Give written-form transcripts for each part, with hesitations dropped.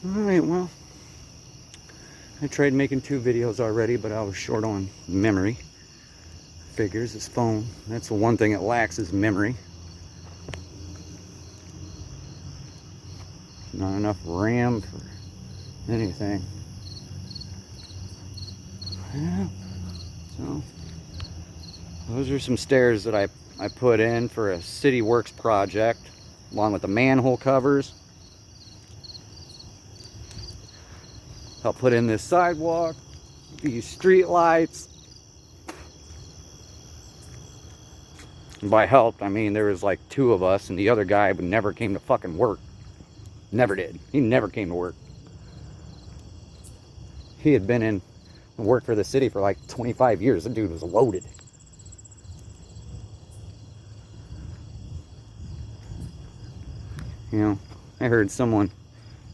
Alright, well, I tried making 2 videos already, but I was short on memory. Figures, this phone, that's the one thing it lacks is memory. Not enough RAM for anything. Yeah, so those are some stairs that I put in for a City Works project, along with the manhole covers. Help put in this sidewalk, these street lights. And by help, I mean there was like 2 of us, and the other guy never came to fucking work. Never did. He never came to work. He had been in worked for the city for like 25 years. The dude was loaded. You know, I heard someone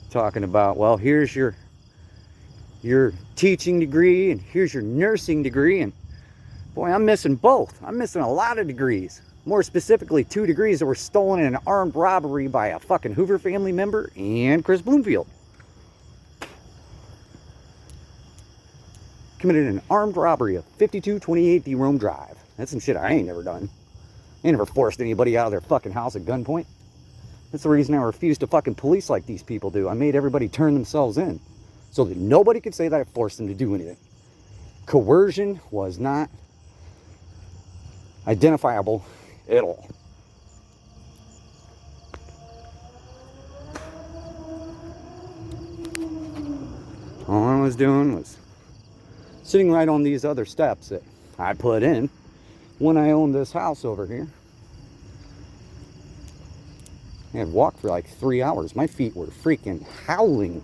talking about, well, here's your teaching degree and here's your nursing degree, and boy, I'm missing both. I'm missing a lot of degrees. More specifically, 2 degrees that were stolen in an armed robbery by a fucking Hoover family member and Chris Bloomfield. Committed an armed robbery of 5228 D Rome Drive. That's some shit I ain't never done. I ain't never forced anybody out of their fucking house at gunpoint. That's the reason I refuse to fucking police like these people do. I made everybody turn themselves in so that nobody could say that I forced them to do anything. Coercion was not identifiable at all. All I was doing was sitting right on these other steps that I put in when I owned this house over here. I had walked for like 3 hours. My feet were freaking howling.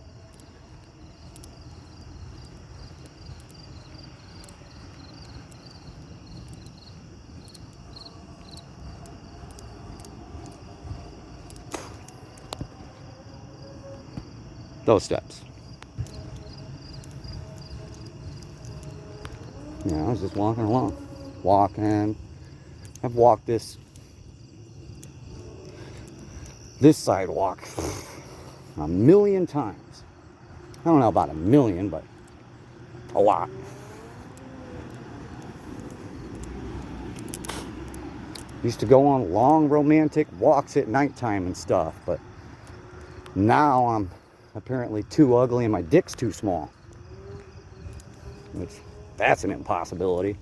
Those steps. Yeah, I was just walking along. Walking. I've walked this sidewalk a million times. I don't know about a million, but a lot. Used to go on long romantic walks at nighttime and stuff, but now I'm apparently too ugly and my dick's too small. Which, that's an impossibility.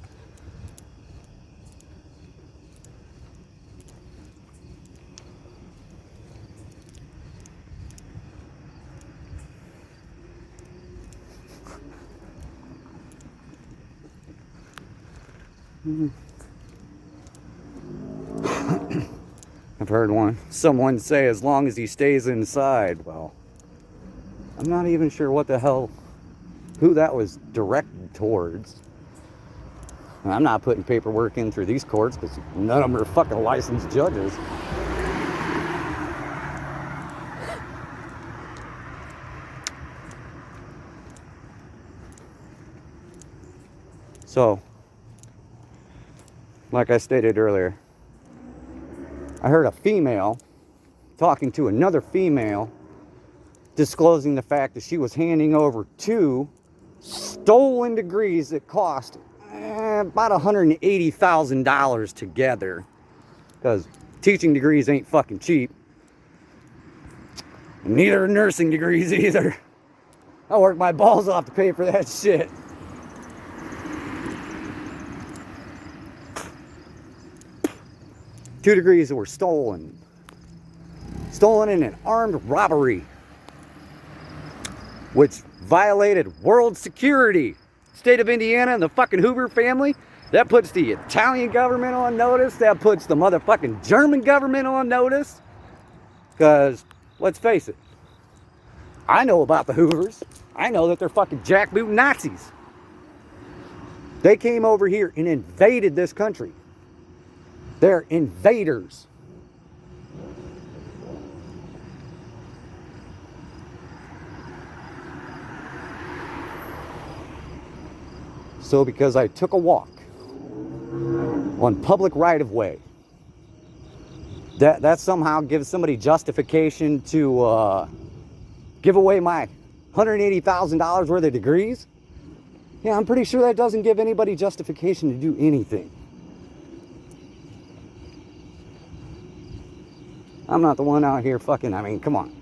I've heard someone say, as long as he stays inside. Well, I'm not even sure who that was directed towards. And I'm not putting paperwork in through these courts because none of them are fucking licensed judges. So, like I stated earlier, I heard a female talking to another female disclosing the fact that she was handing over 2 stolen degrees that cost about $180,000 together, because teaching degrees ain't fucking cheap, and neither are nursing degrees either. I worked my balls off to pay for that shit. Two degrees that were stolen in an armed robbery, which violated world security. State of Indiana and the fucking Hoover family, that puts the Italian government on notice. That puts the motherfucking German government on notice. Because, let's face it, I know about the Hoovers. I know that they're fucking jackboot Nazis. They came over here and invaded this country. They're invaders. So because I took a walk on public right-of-way, that somehow gives somebody justification to give away my $180,000 worth of degrees? Yeah, I'm pretty sure that doesn't give anybody justification to do anything. I'm not the one out here fucking, I mean, come on.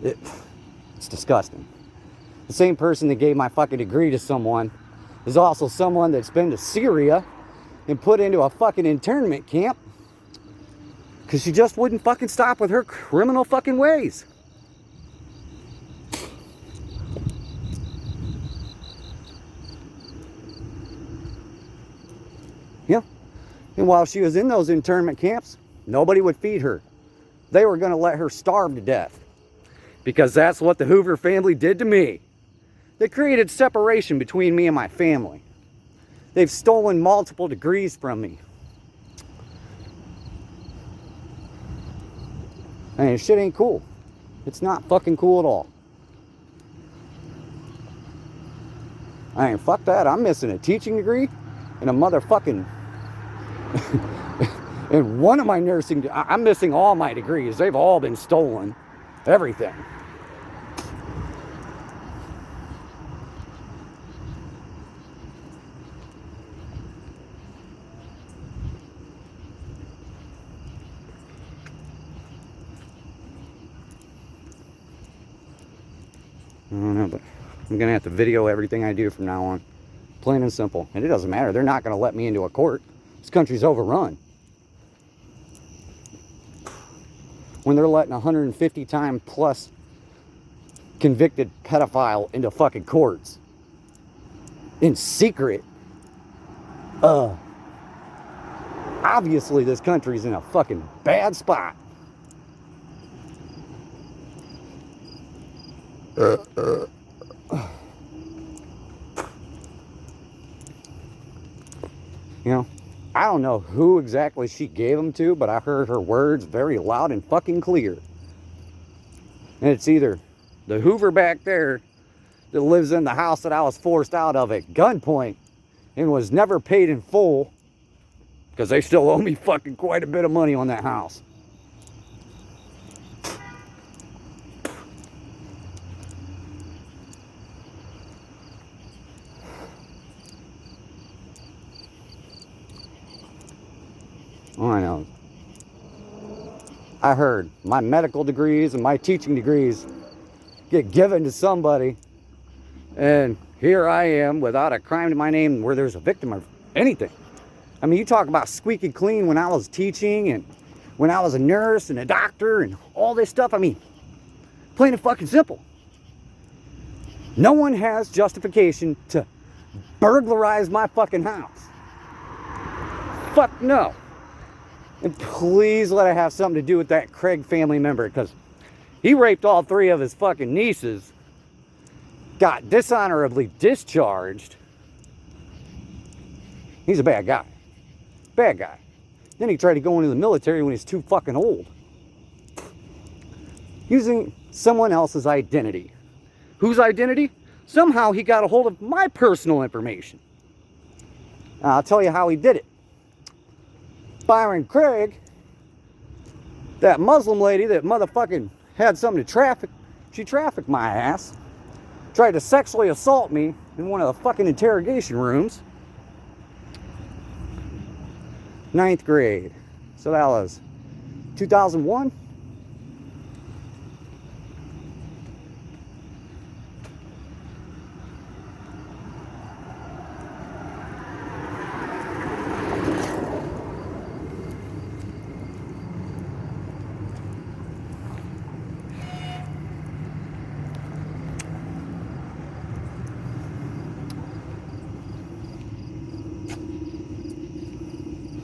It's disgusting. The same person that gave my fucking degree to someone is also someone that's been to Syria and put into a fucking internment camp because she just wouldn't fucking stop with her criminal fucking ways. Yeah. And while she was in those internment camps, nobody would feed her. They were going to let her starve to death. Because that's what the Hoover family did to me. They created separation between me and my family. They've stolen multiple degrees from me. I mean, shit ain't cool. It's not fucking cool at all. I mean, fuck that. I'm missing a teaching degree and a motherfucking... and one of my nursing... I'm missing all my degrees. They've all been stolen. Everything. I don't know, but I'm going to have to video everything I do from now on. Plain and simple. And it doesn't matter. They're not going to let me into a court. This country's overrun. When they're letting 150-time plus convicted pedophile into fucking courts. In secret. Obviously this country's in a fucking bad spot. You know, I don't know who exactly she gave them to, but I heard her words very loud and fucking clear. And it's either the Hoover back there that lives in the house that I was forced out of at gunpoint and was never paid in full, because they still owe me fucking quite a bit of money on that house. Oh, I know. I heard my medical degrees and my teaching degrees get given to somebody, and here I am without a crime to my name where there's a victim of anything. I mean, you talk about squeaky clean when I was teaching and when I was a nurse and a doctor and all this stuff. I mean, plain and fucking simple. No one has justification to burglarize my fucking house. Fuck no. And please let it have something to do with that Craig family member, because he raped all 3 of his fucking nieces, got dishonorably discharged. He's a bad guy. Bad guy. Then he tried to go into the military when he's too fucking old. Using someone else's identity. Whose identity? Somehow he got a hold of my personal information. I'll tell you how he did it. Byron Craig, that Muslim lady that motherfucking had something to traffic, she trafficked my ass, tried to sexually assault me in one of the fucking interrogation rooms. 9th grade. So that was 2001.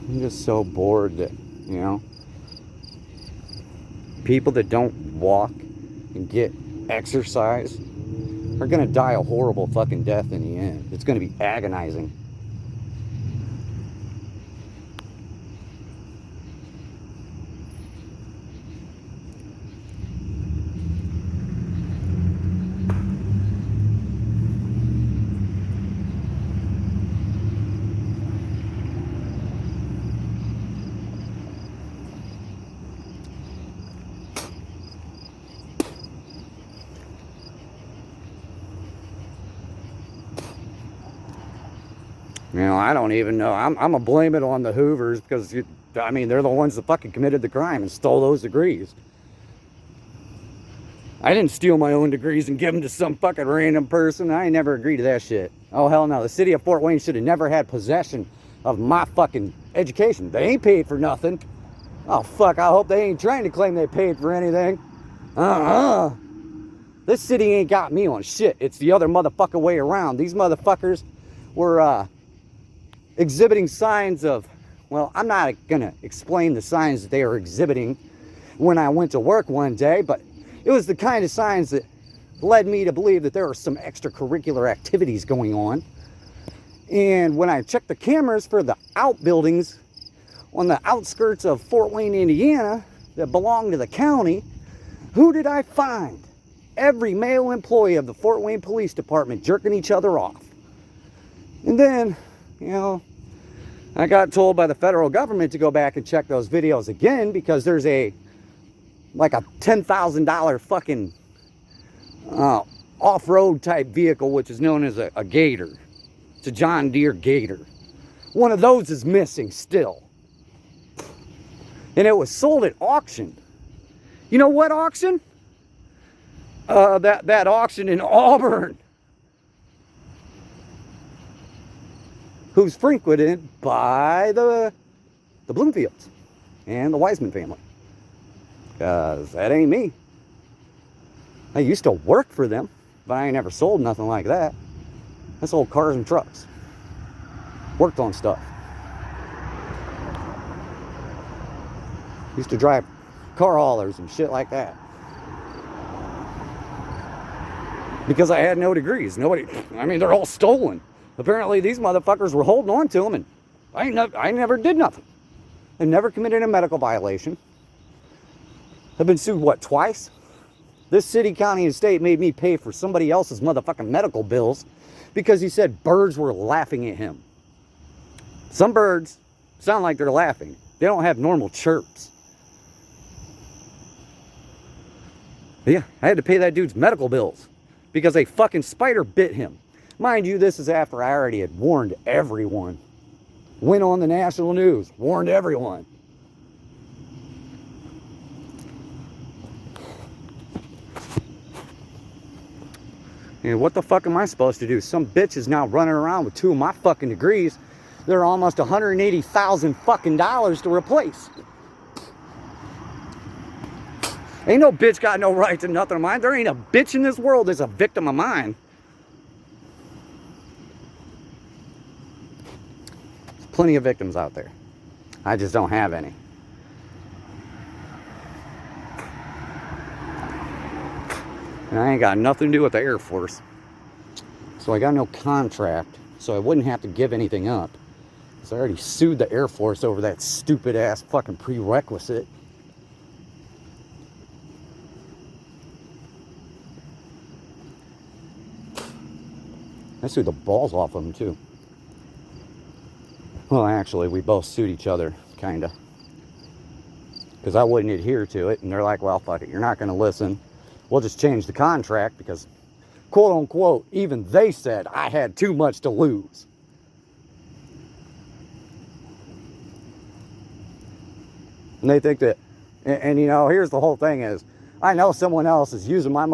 I'm just so bored that, you know, people that don't walk and get exercise are going to die a horrible fucking death in the end. It's going to be agonizing. You know, I don't even know. I'm going to blame it on the Hoovers because, I mean, they're the ones that fucking committed the crime and stole those degrees. I didn't steal my own degrees and give them to some fucking random person. I ain't never agreed to that shit. Oh, hell no. The city of Fort Wayne should have never had possession of my fucking education. They ain't paid for nothing. Oh, fuck. I hope they ain't trying to claim they paid for anything. This city ain't got me on shit. It's the other motherfucker way around. These motherfuckers were exhibiting signs of, well, I'm not going to explain the signs that they were exhibiting when I went to work one day, but it was the kind of signs that led me to believe that there were some extracurricular activities going on. And when I checked the cameras for the outbuildings on the outskirts of Fort Wayne, Indiana, that belong to the county, who did I find? Every male employee of the Fort Wayne Police Department jerking each other off. And then, you know, I got told by the federal government to go back and check those videos again because there's like a $10,000 fucking off-road type vehicle, which is known as a Gator. It's a John Deere Gator. One of those is missing still. And it was sold at auction. You know what auction? That auction in Auburn. Who's frequented by the Bloomfields and the Wiseman family. Because that ain't me. I used to work for them, but I ain't never sold nothing like that. I sold cars and trucks. Worked on stuff. Used to drive car haulers and shit like that. Because I had no degrees. I mean, they're all stolen. Apparently these motherfuckers were holding on to them, and I never did nothing. I never committed a medical violation. I've been sued, what, twice? This city, county, and state made me pay for somebody else's motherfucking medical bills because he said birds were laughing at him. Some birds sound like they're laughing. They don't have normal chirps. But yeah, I had to pay that dude's medical bills because a fucking spider bit him. Mind you, this is after I already had warned everyone. Went on the national news, warned everyone. And what the fuck am I supposed to do? Some bitch is now running around with 2 of my fucking degrees. They're almost $180,000 fucking dollars to replace. Ain't no bitch got no right to nothing of mine. There ain't a bitch in this world that's a victim of mine. There's plenty of victims out there. I just don't have any. And I ain't got nothing to do with the Air Force. So I got no contract, so I wouldn't have to give anything up. So I already sued the Air Force over that stupid ass fucking prerequisite. I sued the balls off of them too. Well, actually, we both sued each other, kinda. Because I wouldn't adhere to it, and they're like, well, fuck it, you're not gonna listen. We'll just change the contract because, quote unquote, even they said I had too much to lose. And they think that, and you know, here's the whole thing is, I know someone else is using my